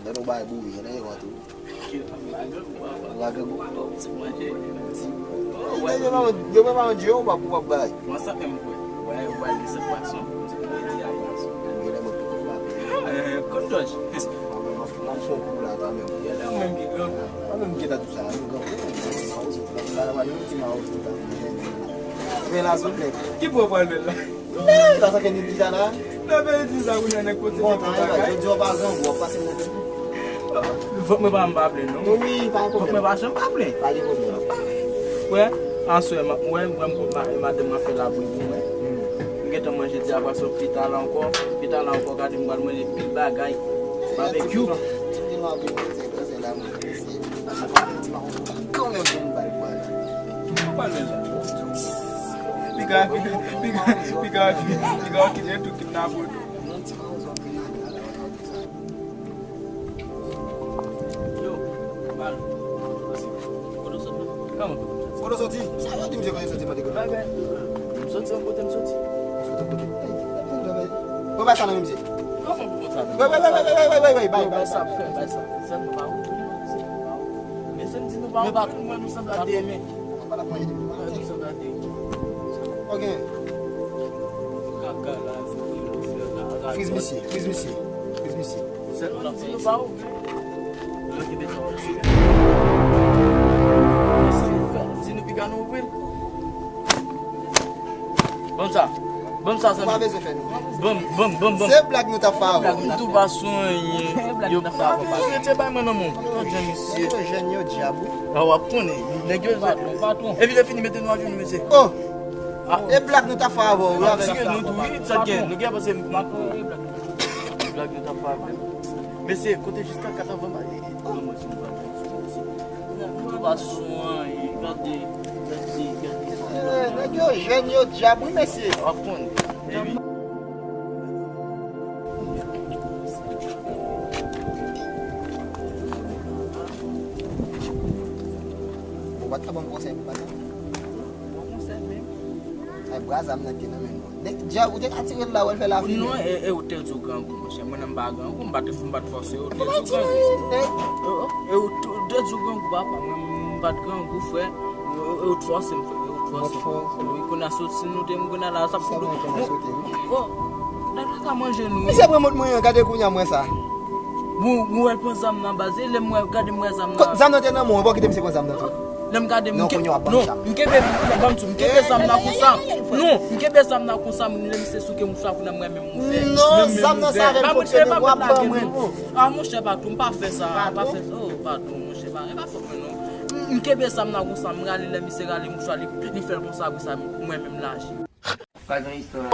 Não não vai buir, né, Otto? Laga bu. Eu vou mandar eu para o pai. Mas sabe como é? Vai essa situação. Quando hoje? Não sou popular também. Ele é um mesmo que ganha. Não que dá tudo certo. Vem lá sobre. Que boa vai ver lá. Tá sacando de já lá? Não vai dizer que não é coisa. Bom, tá aí, eu bazão, vou passar no Vou me bambar, não? Oui, pas Vou me baixar para abrir. Pas de problème. Ouais, ensuite, madame m'a fait la bouille. Je vais manger des abats sur l'hôpital encore. L'hôpital encore, quand je vais manger des bagailles. Barbecue. Quand même, Quando eu sorti, sabe onde eu vou sortir para decorar? Sorti um pouco, sorti. Vai passar na MG. Como vou botar? Vai. Você não vai. Mas você não vai. Mas não sabe a DM. Ok. Fiz-me sim. Você não vai. Se não ficar no ouvido. Vamos lá, Uma vez eu fiz. Vamos. Você blague não tá falando. Tu vai sonhar. Eu tava. Você vai, mano, amor. Eu gênio diabo. Ah, apone. Negócio. É vida fini metendo no avião, não sei. Oh. E blague não tá falando. Não quer você. Blague não tá falando. Mas você, quando eu disse que a casa vai lá. Tu vai sonhar. Cadê? Eu gênio diabo, Messi. Apone. Tá bom você, é brasa na aqui na mesmo. Já o que atira lá o lá fim. Não é o teu gango, você manda baga, um bate você o teu gango. Eu teu gango bate gango foi eu trouxe eu conheço se não tem alguma lá sabe tudo. Oh, tá manjando. Isso é muito muito, cadê cunha moça? Mu pensam na base, ele mu cadê mu exam na. Zano tem na mão, vou que tem se com zano tu. Lem gade Não, mkebe sam na kusam. Non, mkebe sam na kusam ni lem se suke mswa kuna mweme mfe. Non, sam na sa re fonctionner wa ba mwen. Ah mon cheba tu pas fait ça, pas fait ça. Oh, pardon mon cheba, e pas faut non. Mkebe sam na kusam ngali lem se gali mswa li faire comme ça mweme mlaji. Faz uma história.